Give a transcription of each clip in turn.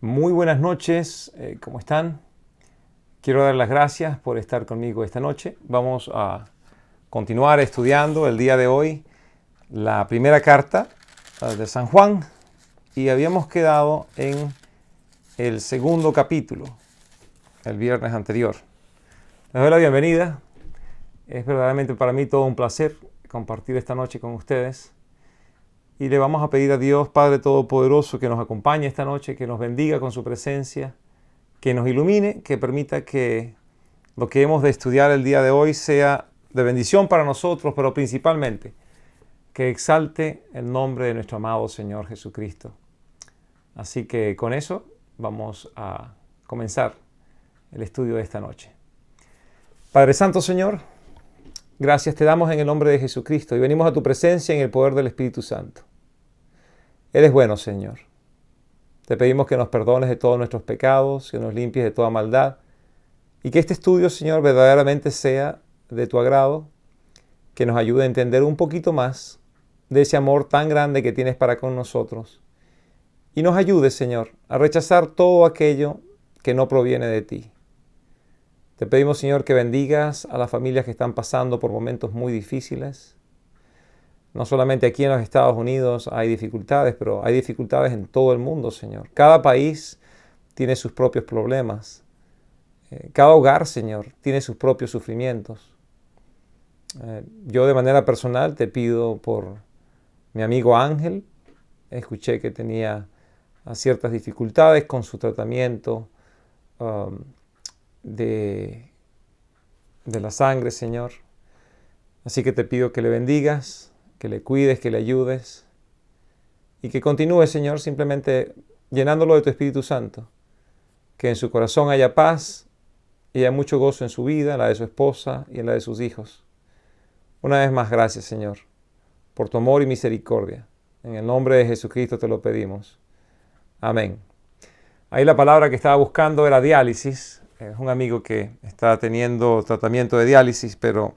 Muy buenas noches, ¿cómo están? Quiero dar las gracias por estar conmigo esta noche. Vamos a continuar estudiando el día de hoy la primera carta de San Juan y habíamos quedado en el segundo capítulo el viernes anterior. Les doy la bienvenida. Es verdaderamente para mí todo un placer compartir esta noche con ustedes. Y le vamos a pedir a Dios, Padre Todopoderoso, que nos acompañe esta noche, que nos bendiga con su presencia, que nos ilumine, que permita que lo que hemos de estudiar el día de hoy sea de bendición para nosotros, pero principalmente que exalte el nombre de nuestro amado Señor Jesucristo. Así que con eso vamos a comenzar el estudio de esta noche. Padre Santo, Señor, gracias te damos en el nombre de Jesucristo y venimos a tu presencia en el poder del Espíritu Santo. Eres bueno, Señor. Te pedimos que nos perdones de todos nuestros pecados, que nos limpies de toda maldad y que este estudio, Señor, verdaderamente sea de tu agrado, que nos ayude a entender un poquito más de ese amor tan grande que tienes para con nosotros y nos ayude, Señor, a rechazar todo aquello que no proviene de ti. Te pedimos, Señor, que bendigas a las familias que están pasando por momentos muy difíciles. No solamente aquí en los Estados Unidos hay dificultades, pero hay dificultades en todo el mundo, Señor. Cada país tiene sus propios problemas. Cada hogar, Señor, tiene sus propios sufrimientos. Yo de manera personal te pido por mi amigo Ángel. Escuché que tenía ciertas dificultades con su tratamiento de la sangre, Señor. Así que te pido que le bendigas, que le cuides, que le ayudes y que continúe, Señor, simplemente llenándolo de tu Espíritu Santo. Que en su corazón haya paz y haya mucho gozo en su vida, en la de su esposa y en la de sus hijos. Una vez más, gracias, Señor, por tu amor y misericordia. En el nombre de Jesucristo te lo pedimos. Amén. Ahí la palabra que estaba buscando era diálisis. Es un amigo que está teniendo tratamiento de diálisis, pero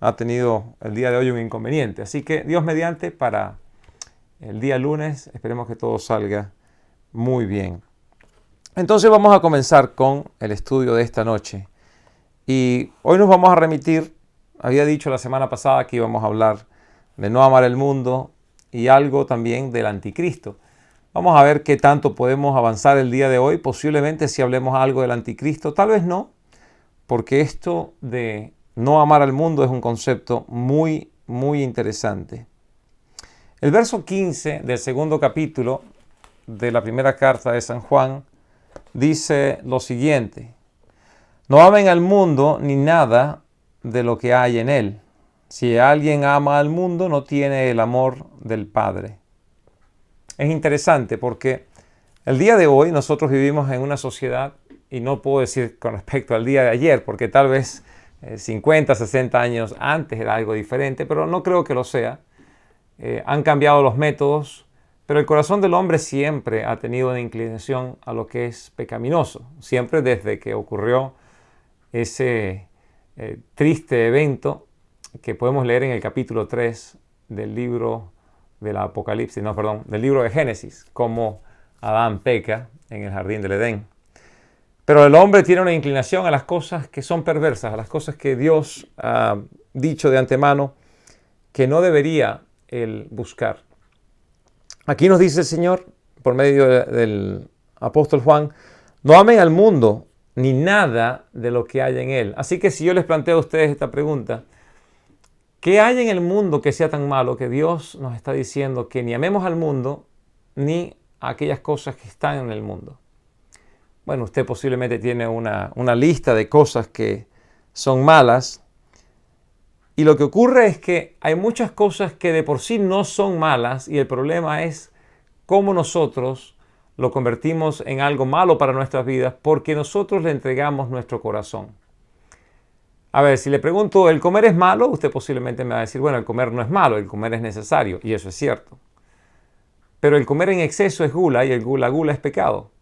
ha tenido el día de hoy un inconveniente. Así que Dios mediante, para el día lunes, esperemos que todo salga muy bien. Entonces vamos a comenzar con el estudio de esta noche. Y hoy nos vamos a remitir, había dicho la semana pasada que íbamos a hablar de no amar el mundo y algo también del anticristo. Vamos a ver qué tanto podemos avanzar el día de hoy. Posiblemente si hablemos algo del anticristo, tal vez no, porque esto de no amar al mundo es un concepto muy, muy interesante. El verso 15 del segundo capítulo de la primera carta de San Juan dice lo siguiente: no amen al mundo ni nada de lo que hay en él. Si alguien ama al mundo, no tiene el amor del Padre. Es interesante porque el día de hoy nosotros vivimos en una sociedad, y no puedo decir con respecto al día de ayer, porque tal vez 50, 60 años antes era algo diferente, pero no creo que lo sea. Han cambiado los métodos, pero el corazón del hombre siempre ha tenido una inclinación a lo que es pecaminoso. Siempre desde que ocurrió ese triste evento que podemos leer en el capítulo 3 del libro del Apocalipsis, del libro de Génesis, cómo Adán peca en el jardín del Edén. Pero el hombre tiene una inclinación a las cosas que son perversas, a las cosas que Dios ha dicho de antemano que no debería él buscar. Aquí nos dice el Señor, por medio del apóstol Juan, no amen al mundo ni nada de lo que hay en él. Así que si yo les planteo a ustedes esta pregunta, ¿qué hay en el mundo que sea tan malo que Dios nos está diciendo que ni amemos al mundo ni a aquellas cosas que están en el mundo? Bueno, usted posiblemente tiene una lista de cosas que son malas. Y lo que ocurre es que hay muchas cosas que de por sí no son malas y el problema es cómo nosotros lo convertimos en algo malo para nuestras vidas porque nosotros le entregamos nuestro corazón. A ver, si le pregunto, ¿el comer es malo? Usted posiblemente me va a decir, bueno, el comer no es malo, el comer es necesario, y eso es cierto. Pero el comer en exceso es gula y la gula es pecado.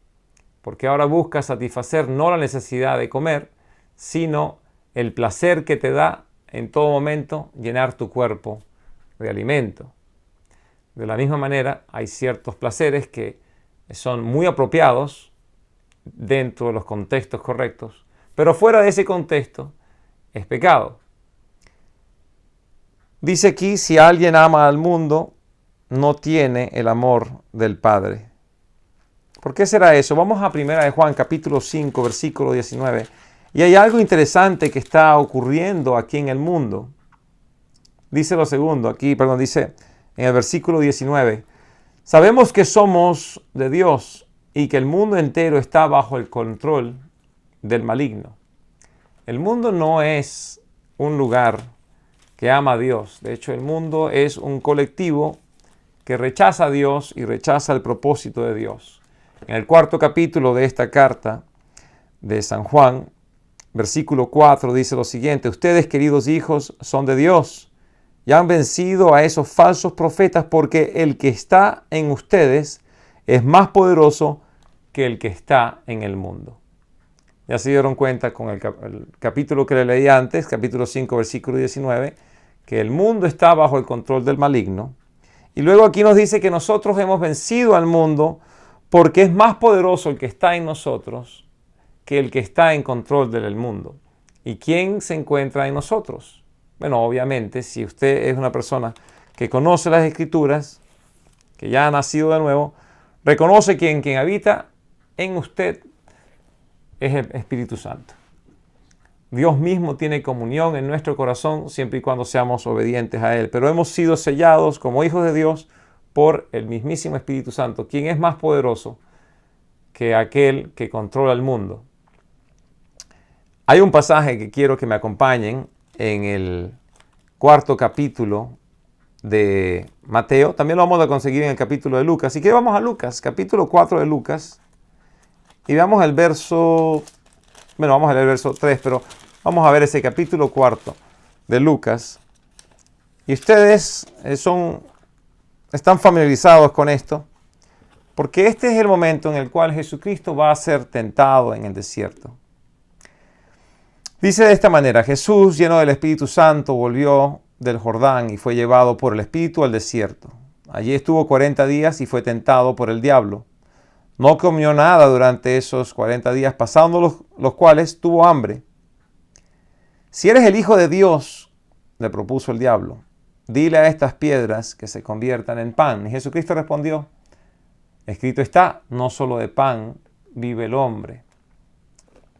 Porque ahora buscas satisfacer no la necesidad de comer, sino el placer que te da en todo momento llenar tu cuerpo de alimento. De la misma manera, hay ciertos placeres que son muy apropiados dentro de los contextos correctos, pero fuera de ese contexto es pecado. Dice aquí, si alguien ama al mundo, no tiene el amor del Padre. ¿Por qué será eso? Vamos a 1 de Juan, capítulo 5, versículo 19. Y hay algo interesante que está ocurriendo aquí en el mundo. Dice lo segundo, dice en el versículo 19. Sabemos que somos de Dios y que el mundo entero está bajo el control del maligno. El mundo no es un lugar que ama a Dios. De hecho, el mundo es un colectivo que rechaza a Dios y rechaza el propósito de Dios. En el 4 capítulo de esta carta de San Juan, versículo 4 dice lo siguiente: ustedes, queridos hijos, son de Dios y han vencido a esos falsos profetas, porque el que está en ustedes es más poderoso que el que está en el mundo. Ya se dieron cuenta con el capítulo que le leí antes, capítulo 5, versículo 19, que el mundo está bajo el control del maligno. Y luego aquí nos dice que nosotros hemos vencido al mundo porque es más poderoso el que está en nosotros que el que está en control del mundo. ¿Y quién se encuentra en nosotros? Bueno, obviamente, si usted es una persona que conoce las Escrituras, que ya ha nacido de nuevo, reconoce que quien habita en usted es el Espíritu Santo. Dios mismo tiene comunión en nuestro corazón siempre y cuando seamos obedientes a Él. Pero hemos sido sellados como hijos de Dios por el mismísimo Espíritu Santo, quien es más poderoso que aquel que controla el mundo. Hay un pasaje que quiero que me acompañen en el 4 capítulo de Mateo. También lo vamos a conseguir en el capítulo de Lucas. Así que vamos a Lucas, capítulo 4 de Lucas. Y veamos el verso, vamos a leer el verso 3, pero vamos a ver ese capítulo 4 de Lucas. Y ustedes están familiarizados con esto, porque este es el momento en el cual Jesucristo va a ser tentado en el desierto. Dice de esta manera: Jesús, lleno del Espíritu Santo, volvió del Jordán y fue llevado por el Espíritu al desierto. Allí estuvo 40 días y fue tentado por el diablo. No comió nada durante esos 40 días, pasando los cuales tuvo hambre. Si eres el Hijo de Dios, le propuso el diablo, dile a estas piedras que se conviertan en pan. Y Jesucristo respondió: escrito está, no solo de pan vive el hombre.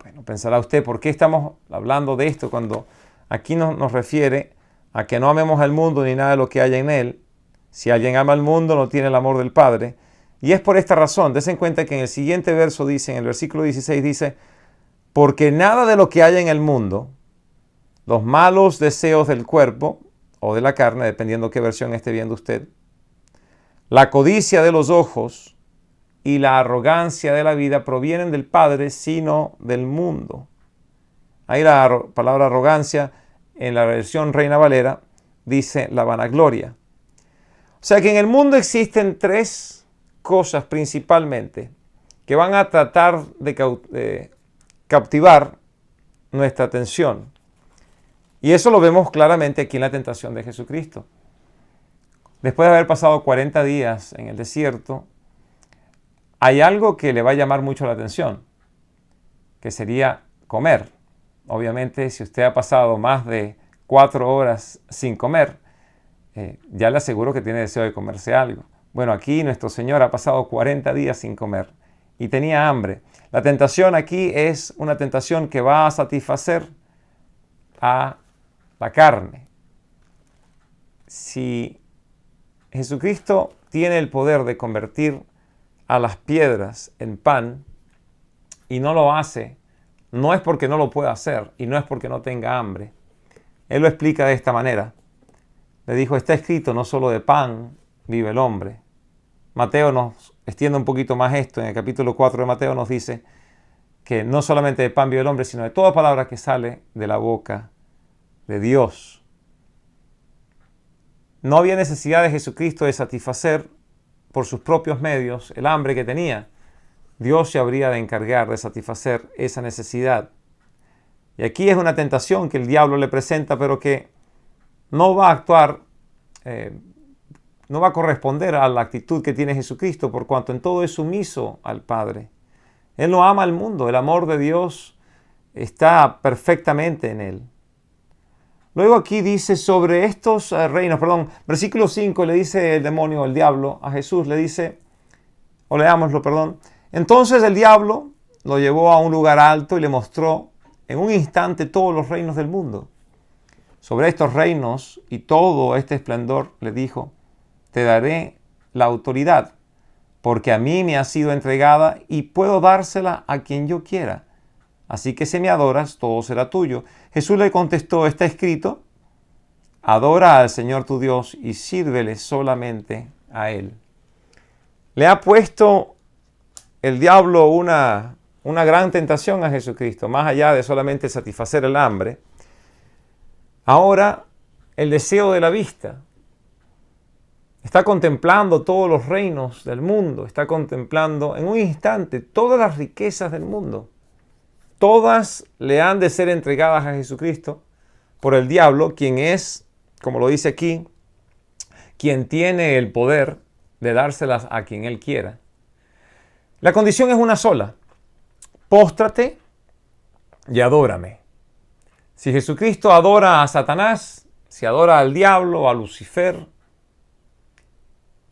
Bueno, pensará usted, ¿por qué estamos hablando de esto cuando aquí nos refiere a que no amemos al mundo ni nada de lo que haya en él? Si alguien ama al mundo, no tiene el amor del Padre. Y es por esta razón. Desen cuenta que en el siguiente verso dice, en el versículo 16 dice: porque nada de lo que haya en el mundo, los malos deseos del cuerpo o de la carne, dependiendo qué versión esté viendo usted, la codicia de los ojos y la arrogancia de la vida provienen del Padre, sino del mundo. Ahí la palabra arrogancia, en la versión Reina Valera, dice la vanagloria. O sea que en el mundo existen tres cosas principalmente que van a tratar de captivar nuestra atención. Y eso lo vemos claramente aquí en la tentación de Jesucristo. Después de haber pasado 40 días en el desierto, hay algo que le va a llamar mucho la atención, que sería comer. Obviamente, si usted ha pasado más de 4 horas sin comer, ya le aseguro que tiene deseo de comerse algo. Bueno, aquí nuestro Señor ha pasado 40 días sin comer y tenía hambre. La tentación aquí es una tentación que va a satisfacer a la carne. Si Jesucristo tiene el poder de convertir a las piedras en pan y no lo hace, no es porque no lo pueda hacer y no es porque no tenga hambre. Él lo explica de esta manera. Le dijo: está escrito, no solo de pan vive el hombre. Mateo nos extiende un poquito más esto. En el capítulo 4 de Mateo nos dice que no solamente de pan vive el hombre, sino de toda palabra que sale de la boca de Dios. No había necesidad de Jesucristo de satisfacer por sus propios medios el hambre que tenía. Dios se habría de encargar de satisfacer esa necesidad. Y aquí es una tentación que el diablo le presenta, pero que no va a actuar, no va a corresponder a la actitud que tiene Jesucristo, por cuanto en todo es sumiso al Padre. Él no ama al mundo. El amor de Dios está perfectamente en él. Luego aquí dice sobre estos reinos, versículo 5 le dice el demonio, el diablo, a Jesús, le dice, o leámoslo, entonces el diablo lo llevó a un lugar alto y le mostró en un instante todos los reinos del mundo. Sobre estos reinos y todo este esplendor le dijo, te daré la autoridad, porque a mí me ha sido entregada y puedo dársela a quien yo quiera. Así que si me adoras, todo será tuyo. Jesús le contestó, está escrito, adora al Señor tu Dios y sírvele solamente a Él. Le ha puesto el diablo una gran tentación a Jesucristo, más allá de solamente satisfacer el hambre. Ahora, el deseo de la vista. Está contemplando todos los reinos del mundo, está contemplando en un instante todas las riquezas del mundo. Todas le han de ser entregadas a Jesucristo por el diablo, quien es, como lo dice aquí, quien tiene el poder de dárselas a quien él quiera. La condición es una sola: póstrate y adórame. Si Jesucristo adora a Satanás, si adora al diablo, a Lucifer,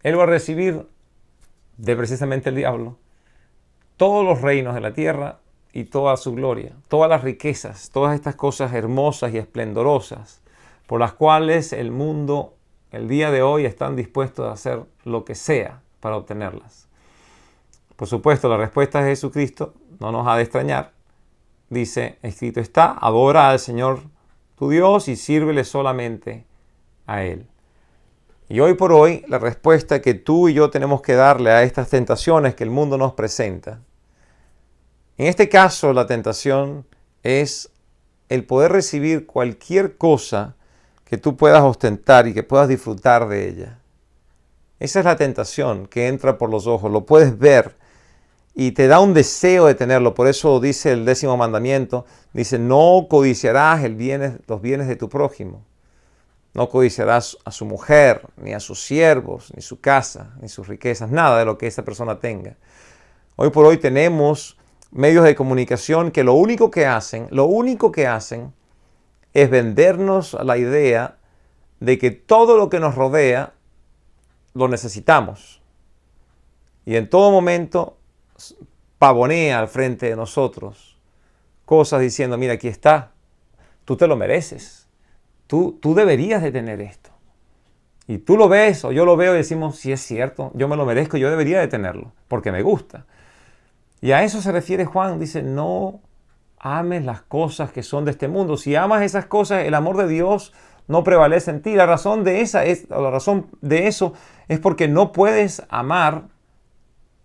él va a recibir de precisamente el diablo todos los reinos de la tierra y toda su gloria, todas las riquezas, todas estas cosas hermosas y esplendorosas por las cuales el mundo, el día de hoy, están dispuestos a hacer lo que sea para obtenerlas. Por supuesto, la respuesta de Jesucristo no nos ha de extrañar. Dice, escrito está, adora al Señor tu Dios y sírvele solamente a Él. Y hoy por hoy, la respuesta que tú y yo tenemos que darle a estas tentaciones que el mundo nos presenta, en este caso la tentación es el poder recibir cualquier cosa que tú puedas ostentar y que puedas disfrutar de ella. Esa es la tentación que entra por los ojos, lo puedes ver y te da un deseo de tenerlo. Por eso dice el 10º mandamiento, dice, no codiciarás los bienes de tu prójimo. No codiciarás a su mujer, ni a sus siervos, ni su casa, ni sus riquezas, nada de lo que esa persona tenga. Hoy por hoy tenemos medios de comunicación que lo único que hacen es vendernos la idea de que todo lo que nos rodea lo necesitamos. Y en todo momento pavonea al frente de nosotros cosas diciendo, mira, aquí está, tú te lo mereces, tú deberías de tener esto. Y tú lo ves o yo lo veo y decimos, sí es cierto, yo me lo merezco, yo debería de tenerlo, porque me gusta. Y a eso se refiere Juan, dice, no ames las cosas que son de este mundo. Si amas esas cosas, el amor de Dios no prevalece en ti. La razón de eso es porque no puedes amar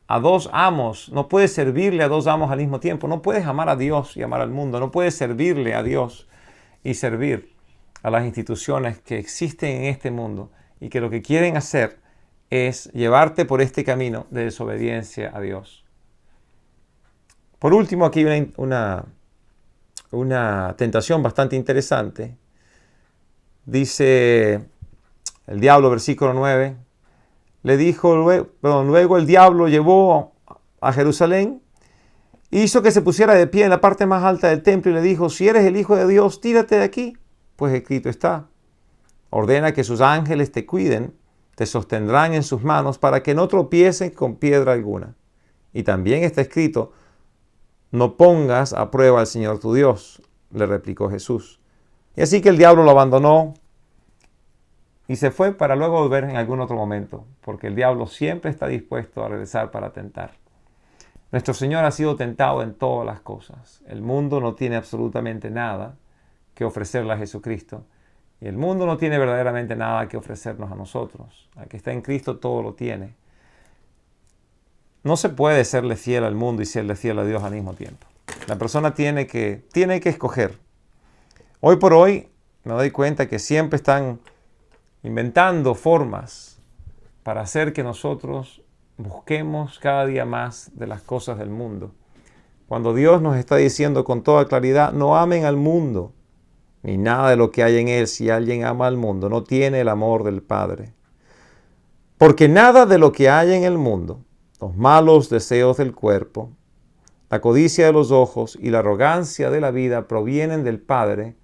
a dos amos, no puedes servirle a dos amos al mismo tiempo. No puedes amar a Dios y amar al mundo. No puedes servirle a Dios y servir a las instituciones que existen en este mundo y que lo que quieren hacer es llevarte por este camino de desobediencia a Dios. Por último, aquí hay una tentación bastante interesante. Dice el diablo, versículo 9, luego el diablo llevó a Jerusalén, hizo que se pusiera de pie en la parte más alta del templo y le dijo, si eres el Hijo de Dios, tírate de aquí, pues escrito está, ordena que sus ángeles te cuiden, te sostendrán en sus manos para que no tropiecen con piedra alguna. Y también está escrito, no pongas a prueba al Señor tu Dios, le replicó Jesús. Y así que el diablo lo abandonó y se fue para luego volver en algún otro momento, porque el diablo siempre está dispuesto a regresar para tentar. Nuestro Señor ha sido tentado en todas las cosas. El mundo no tiene absolutamente nada que ofrecerle a Jesucristo. Y el mundo no tiene verdaderamente nada que ofrecernos a nosotros. Al que está en Cristo todo lo tiene. No se puede serle fiel al mundo y serle fiel a Dios al mismo tiempo. La persona tiene que escoger. Hoy por hoy me doy cuenta que siempre están inventando formas para hacer que nosotros busquemos cada día más de las cosas del mundo. Cuando Dios nos está diciendo con toda claridad, no amen al mundo, ni nada de lo que hay en él. Si alguien ama al mundo, no tiene el amor del Padre. Porque nada de lo que hay en el mundo, los malos deseos del cuerpo, la codicia de los ojos y la arrogancia de la vida provienen del Padre,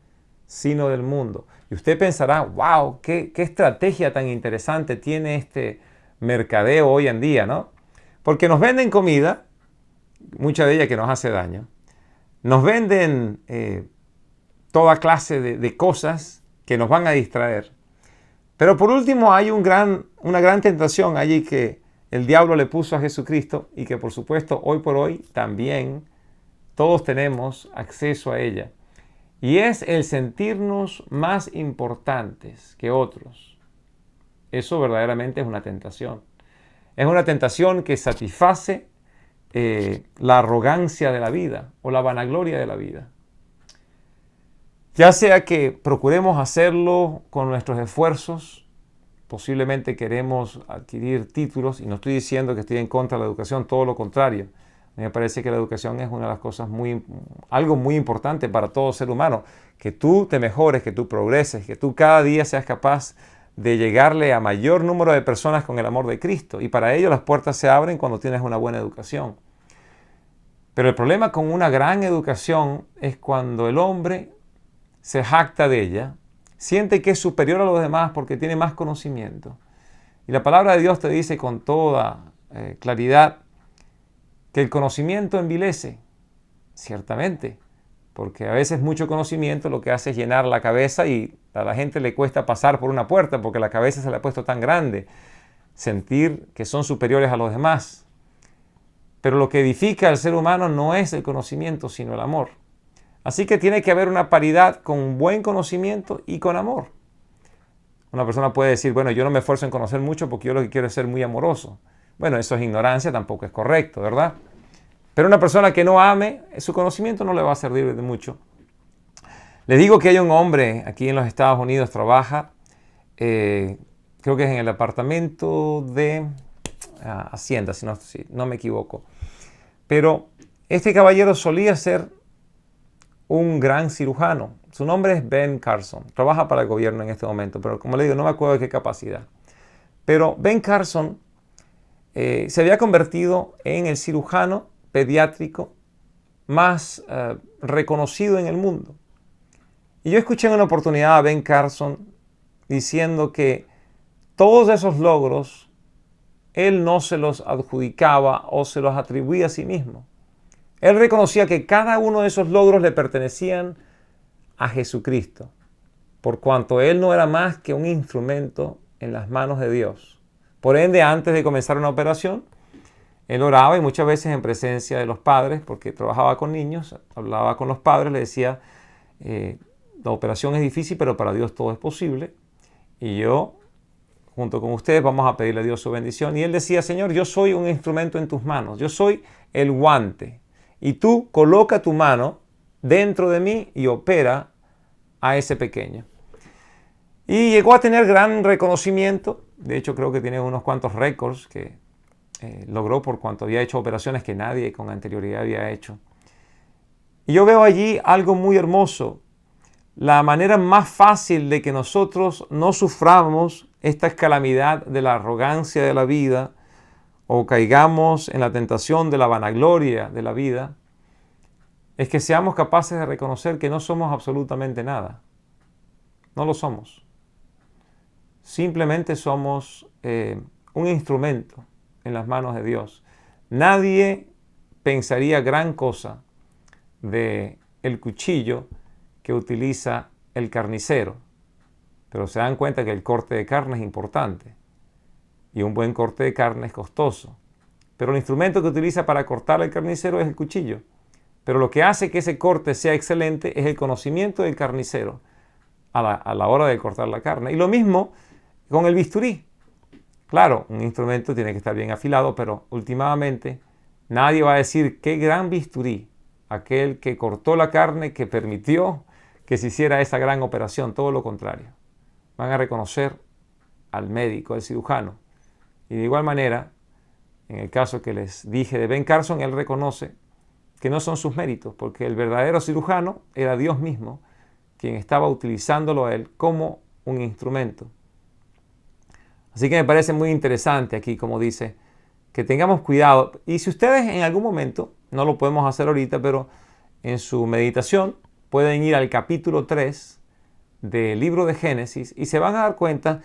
sino del mundo. Y usted pensará, wow, qué estrategia tan interesante tiene este mercadeo hoy en día, ¿no? Porque nos venden comida, mucha de ella que nos hace daño. Nos venden toda clase de cosas que nos van a distraer. Pero por último hay una gran tentación allí que el diablo le puso a Jesucristo y que por supuesto hoy por hoy también todos tenemos acceso a ella. Y es el sentirnos más importantes que otros. Eso verdaderamente es una tentación. Es una tentación que satisface la arrogancia de la vida o la vanagloria de la vida. Ya sea que procuremos hacerlo con nuestros esfuerzos, posiblemente queremos adquirir títulos, y no estoy diciendo que estoy en contra de la educación, todo lo contrario. A mí me parece que la educación es una de las cosas algo muy importante para todo ser humano. Que tú te mejores, que tú progreses, que tú cada día seas capaz de llegarle a mayor número de personas con el amor de Cristo. Y para ello las puertas se abren cuando tienes una buena educación. Pero el problema con una gran educación es cuando el hombre se jacta de ella, siente que es superior a los demás porque tiene más conocimiento. Y la palabra de Dios te dice con toda claridad que el conocimiento envilece, ciertamente, porque a veces mucho conocimiento lo que hace es llenar la cabeza y a la gente le cuesta pasar por una puerta porque la cabeza se le ha puesto tan grande, sentir que son superiores a los demás. Pero lo que edifica al ser humano no es el conocimiento, sino el amor. Así que tiene que haber una paridad con buen conocimiento y con amor. Una persona puede decir, bueno, yo no me esfuerzo en conocer mucho porque yo lo que quiero es ser muy amoroso. Bueno, eso es ignorancia, tampoco es correcto, ¿verdad? Pero una persona que no ame, su conocimiento no le va a servir de mucho. Les digo que hay un hombre aquí en los Estados Unidos, trabaja, creo que es en el departamento de Hacienda, si no me equivoco. Pero este caballero solía ser un gran cirujano. Su nombre es Ben Carson. Trabaja para el gobierno en este momento, pero como le digo, no me acuerdo de qué capacidad. Pero Ben Carson se había convertido en el cirujano pediátrico más reconocido en el mundo. Y yo escuché en una oportunidad a Ben Carson diciendo que todos esos logros él no se los adjudicaba o se los atribuía a sí mismo. Él reconocía que cada uno de esos logros le pertenecían a Jesucristo, por cuanto él no era más que un instrumento en las manos de Dios. Por ende, antes de comenzar una operación, él oraba y muchas veces en presencia de los padres, porque trabajaba con niños, hablaba con los padres, le decía, la operación es difícil, pero para Dios todo es posible. Y yo, junto con ustedes, vamos a pedirle a Dios su bendición. Y él decía, Señor, yo soy un instrumento en tus manos, yo soy el guante. Y tú coloca tu mano dentro de mí y opera a ese pequeño. Y llegó a tener gran reconocimiento. De hecho, creo que tiene unos cuantos récords que logró por cuanto había hecho operaciones que nadie con anterioridad había hecho. Y yo veo allí algo muy hermoso. La manera más fácil de que nosotros no suframos esta calamidad de la arrogancia de la vida o caigamos en la tentación de la vanagloria de la vida, es que seamos capaces de reconocer que no somos absolutamente nada. No lo somos. Simplemente somos un instrumento en las manos de Dios. Nadie pensaría gran cosa de el cuchillo que utiliza el carnicero, pero se dan cuenta que el corte de carne es importante. Y un buen corte de carne es costoso. Pero el instrumento que utiliza para cortar el carnicero es el cuchillo. Pero lo que hace que ese corte sea excelente es el conocimiento del carnicero a la hora de cortar la carne. Y lo mismo con el bisturí. Claro, un instrumento tiene que estar bien afilado, pero últimamente nadie va a decir qué gran bisturí, aquel que cortó la carne, que permitió que se hiciera esa gran operación. Todo lo contrario. Van a reconocer al médico, al cirujano. Y de igual manera, en el caso que les dije de Ben Carson, él reconoce que no son sus méritos, porque el verdadero cirujano era Dios mismo, quien estaba utilizándolo a él como un instrumento. Así que me parece muy interesante aquí, como dice, que tengamos cuidado. Y si ustedes en algún momento no lo podemos hacer ahorita, pero en su meditación pueden ir al capítulo 3 del libro de Génesis y se van a dar cuenta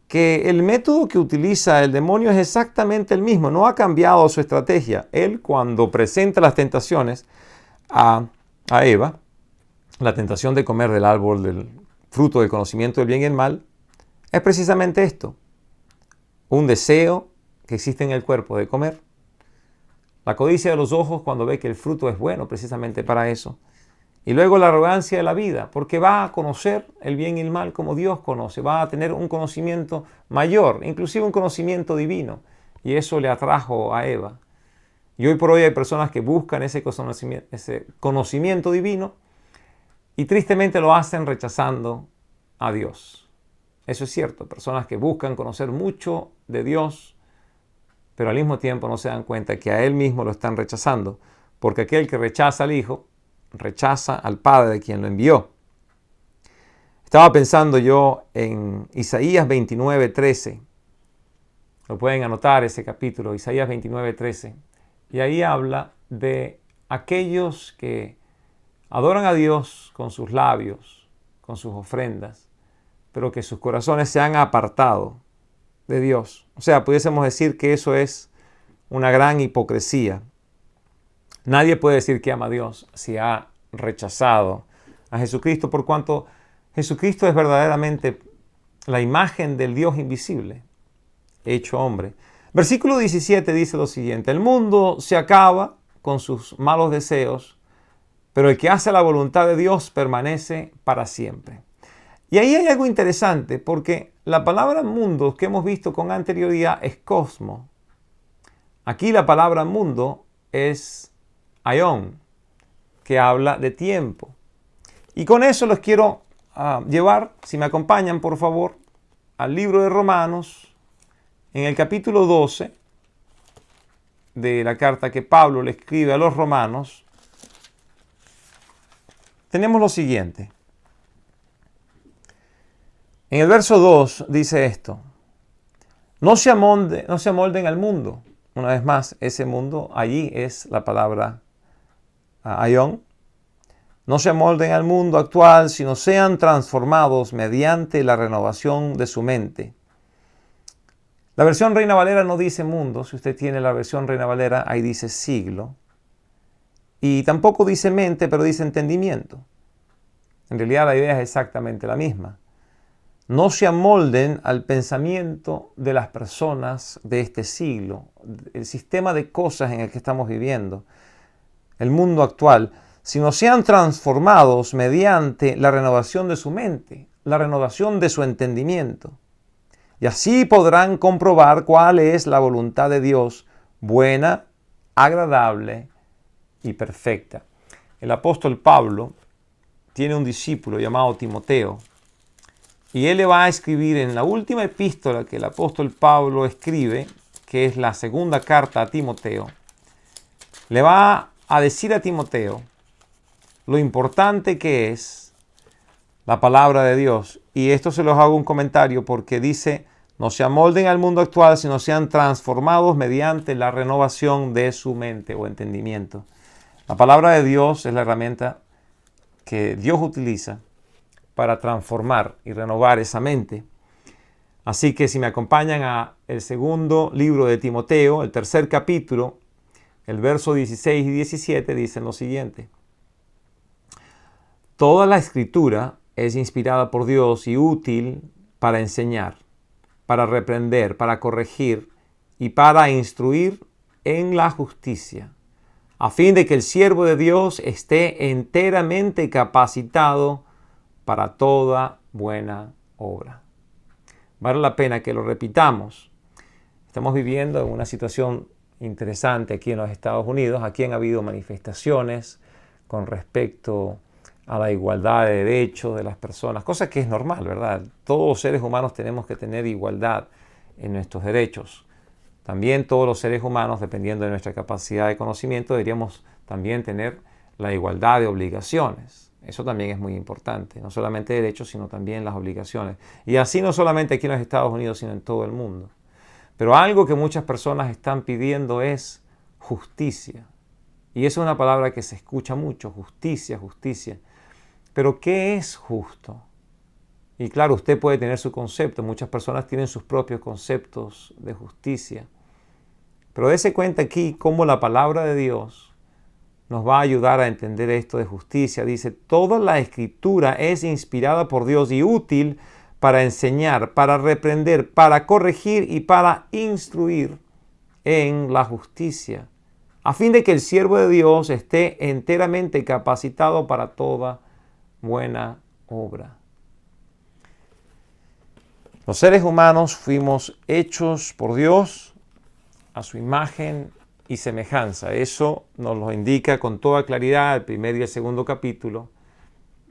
que el método que utiliza el demonio es exactamente el mismo, no ha cambiado su estrategia. Él, cuando presenta las tentaciones a Eva, la tentación de comer del árbol del fruto del conocimiento del bien y el mal, es precisamente esto: un deseo que existe en el cuerpo de comer, la codicia de los ojos cuando ve que el fruto es bueno precisamente para eso, y luego la arrogancia de la vida, porque va a conocer el bien y el mal como Dios conoce, va a tener un conocimiento mayor, inclusive un conocimiento divino, y eso le atrajo a Eva. Y hoy por hoy hay personas que buscan ese conocimiento divino y tristemente lo hacen rechazando a Dios. Eso es cierto, personas que buscan conocer mucho de Dios, pero al mismo tiempo no se dan cuenta que a Él mismo lo están rechazando, porque aquel que rechaza al Hijo, rechaza al Padre de quien lo envió. Estaba pensando yo en Isaías 29:13. Lo pueden anotar ese capítulo, Isaías 29:13. Y ahí habla de aquellos que adoran a Dios con sus labios, con sus ofrendas, pero que sus corazones se han apartado de Dios. O sea, pudiésemos decir que eso es una gran hipocresía. Nadie puede decir que ama a Dios si ha rechazado a Jesucristo, por cuanto Jesucristo es verdaderamente la imagen del Dios invisible, hecho hombre. Versículo 17 dice lo siguiente: el mundo se acaba con sus malos deseos, pero el que hace la voluntad de Dios permanece para siempre. Y ahí hay algo interesante, porque la palabra mundo que hemos visto con anterioridad es cosmo. Aquí la palabra mundo es aión, que habla de tiempo. Y con eso los quiero llevar, si me acompañan por favor, al libro de Romanos, en el capítulo 12 de la carta que Pablo le escribe a los romanos. Tenemos lo siguiente. En el verso 2 dice esto: no se amolden al mundo. Una vez más, ese mundo allí es la palabra aión. No se amolden al mundo actual, sino sean transformados mediante la renovación de su mente. La versión Reina Valera no dice mundo. Si usted tiene la versión Reina Valera, ahí dice siglo. Y tampoco dice mente, pero dice entendimiento. En realidad la idea es exactamente la misma. No se amolden al pensamiento de las personas de este siglo, el sistema de cosas en el que estamos viviendo, el mundo actual, sino sean transformados mediante la renovación de su mente, la renovación de su entendimiento. Y así podrán comprobar cuál es la voluntad de Dios, buena, agradable y perfecta. El apóstol Pablo tiene un discípulo llamado Timoteo, y él le va a escribir en la última epístola que el apóstol Pablo escribe, que es la segunda carta a Timoteo. Le va a decir a Timoteo lo importante que es la palabra de Dios. Y esto se los hago un comentario porque dice: no se amolden al mundo actual, sino sean transformados mediante la renovación de su mente o entendimiento. La palabra de Dios es la herramienta que Dios utiliza para transformar y renovar esa mente. Así que si me acompañan a el segundo libro de Timoteo, el tercer capítulo, el verso 16 y 17 dicen lo siguiente: toda la escritura es inspirada por Dios y útil para enseñar, para reprender, para corregir y para instruir en la justicia, a fin de que el siervo de Dios esté enteramente capacitado para toda buena obra. Vale la pena que lo repitamos. Estamos viviendo en una situación interesante aquí en los Estados Unidos. Aquí han habido manifestaciones con respecto a la igualdad de derechos de las personas, cosa que es normal, ¿verdad? Todos los seres humanos tenemos que tener igualdad en nuestros derechos. También todos los seres humanos, dependiendo de nuestra capacidad de conocimiento, deberíamos también tener la igualdad de obligaciones. Eso también es muy importante, no solamente derechos, sino también las obligaciones. Y así no solamente aquí en los Estados Unidos, sino en todo el mundo. Pero algo que muchas personas están pidiendo es justicia. Y esa es una palabra que se escucha mucho, justicia, justicia. Pero ¿qué es justo? Y claro, usted puede tener su concepto, muchas personas tienen sus propios conceptos de justicia. Pero dése cuenta aquí cómo la palabra de Dios nos va a ayudar a entender esto de justicia. Dice, toda la escritura es inspirada por Dios y útil para enseñar, para reprender, para corregir y para instruir en la justicia, a fin de que el siervo de Dios esté enteramente capacitado para toda buena obra. Los seres humanos fuimos hechos por Dios a su imagen y semejanza. Eso nos lo indica con toda claridad el primer y el segundo capítulo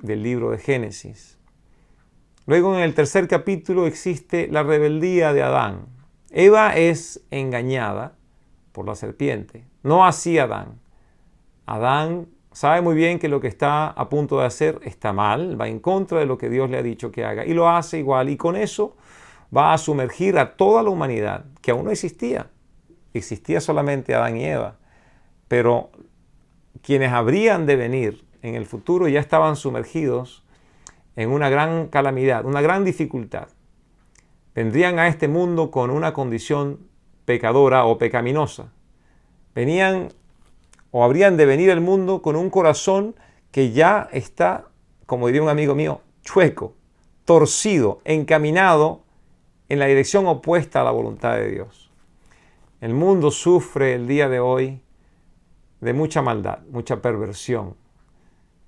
del libro de Génesis. Luego en el tercer capítulo existe la rebeldía de Adán. Eva es engañada por la serpiente, no así Adán. Adán sabe muy bien que lo que está a punto de hacer está mal, va en contra de lo que Dios le ha dicho que haga y lo hace igual, y con eso va a sumergir a toda la humanidad, que aún no existía. Existía solamente Adán y Eva, pero quienes habrían de venir en el futuro ya estaban sumergidos en una gran calamidad, una gran dificultad. Vendrían a este mundo con una condición pecadora o pecaminosa. Venían o habrían de venir al mundo con un corazón que ya está, como diría un amigo mío, chueco, torcido, encaminado en la dirección opuesta a la voluntad de Dios. El mundo sufre el día de hoy de mucha maldad, mucha perversión,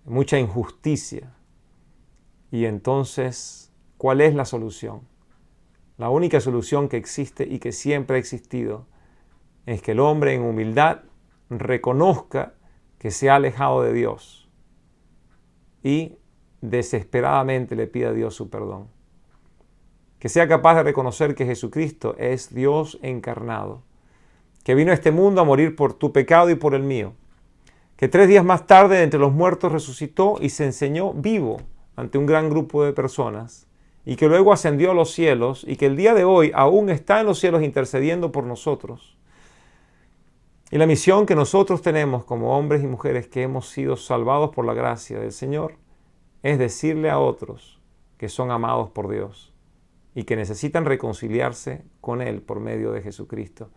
mucha injusticia. Y entonces, ¿cuál es la solución? La única solución que existe y que siempre ha existido es que el hombre en humildad reconozca que se ha alejado de Dios y desesperadamente le pida a Dios su perdón. Que sea capaz de reconocer que Jesucristo es Dios encarnado, que vino a este mundo a morir por tu pecado y por el mío, que 3 días más tarde de entre los muertos resucitó y se enseñó vivo ante un gran grupo de personas, y que luego ascendió a los cielos y que el día de hoy aún está en los cielos intercediendo por nosotros. Y la misión que nosotros tenemos como hombres y mujeres que hemos sido salvados por la gracia del Señor es decirle a otros que son amados por Dios y que necesitan reconciliarse con Él por medio de Jesucristo.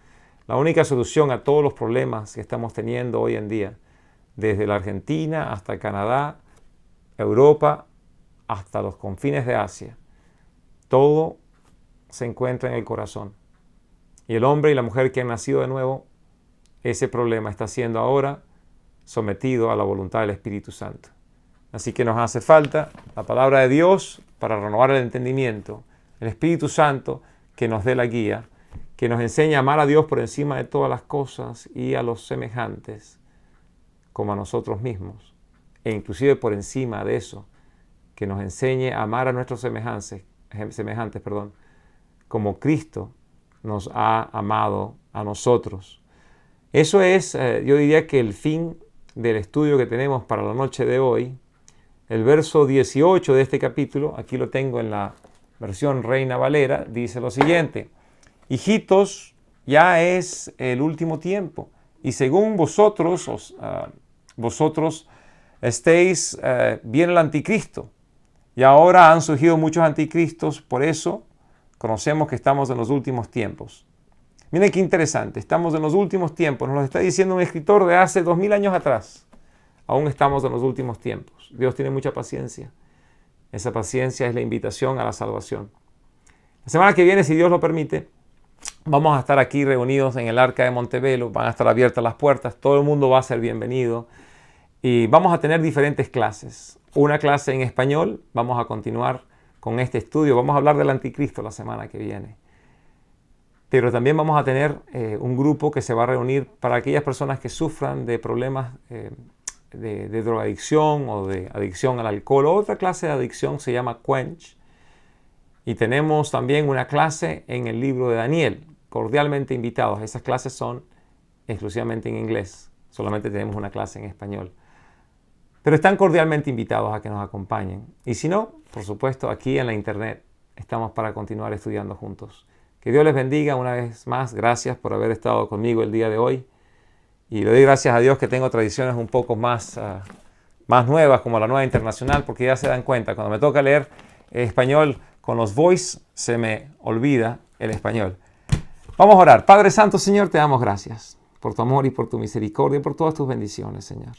La única solución a todos los problemas que estamos teniendo hoy en día, desde la Argentina hasta Canadá, Europa, hasta los confines de Asia, todo se encuentra en el corazón. Y el hombre y la mujer que han nacido de nuevo, ese problema está siendo ahora sometido a la voluntad del Espíritu Santo. Así que nos hace falta la palabra de Dios para renovar el entendimiento, el Espíritu Santo que nos dé la guía, que nos enseñe a amar a Dios por encima de todas las cosas y a los semejantes como a nosotros mismos, e inclusive por encima de eso, que nos enseñe a amar a nuestros semejantes, como Cristo nos ha amado a nosotros. Eso es, yo diría que el fin del estudio que tenemos para la noche de hoy. El verso 18 de este capítulo, aquí lo tengo en la versión Reina Valera, dice lo siguiente: hijitos, ya es el último tiempo, y según vosotros estéis, viene el anticristo. Y ahora han surgido muchos anticristos, por eso conocemos que estamos en los últimos tiempos. Miren qué interesante, estamos en los últimos tiempos, nos lo está diciendo un escritor de hace 2000 años atrás. Aún estamos en los últimos tiempos. Dios tiene mucha paciencia. Esa paciencia es la invitación a la salvación. La semana que viene, si Dios lo permite, vamos a estar aquí reunidos en el Arca de Montebello, van a estar abiertas las puertas, todo el mundo va a ser bienvenido y vamos a tener diferentes clases. Una clase en español, vamos a continuar con este estudio, vamos a hablar del anticristo la semana que viene. Pero también vamos a tener un grupo que se va a reunir para aquellas personas que sufran de problemas de drogadicción o de adicción al alcohol. Otra clase de adicción se llama Quench. Y tenemos también una clase en el libro de Daniel, cordialmente invitados. Esas clases son exclusivamente en inglés, solamente tenemos una clase en español. Pero están cordialmente invitados a que nos acompañen. Y si no, por supuesto, aquí en la internet estamos para continuar estudiando juntos. Que Dios les bendiga una vez más. Gracias por haber estado conmigo el día de hoy. Y le doy gracias a Dios que tengo tradiciones un poco más nuevas, como la Nueva Internacional, porque ya se dan cuenta, cuando me toca leer español con los voice, se me olvida el español. Vamos a orar. Padre Santo, Señor, te damos gracias por tu amor y por tu misericordia y por todas tus bendiciones, Señor.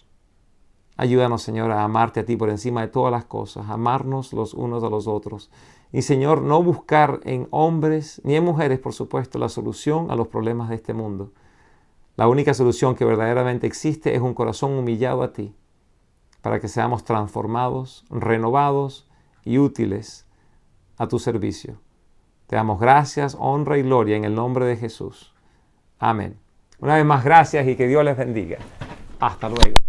Ayúdanos, Señor, a amarte a ti por encima de todas las cosas, amarnos los unos a los otros. Y, Señor, no buscar en hombres ni en mujeres, por supuesto, la solución a los problemas de este mundo. La única solución que verdaderamente existe es un corazón humillado a ti, para que seamos transformados, renovados y útiles a tu servicio. Te damos gracias, honra y gloria en el nombre de Jesús. Amén. Una vez más, gracias y que Dios les bendiga. Hasta luego.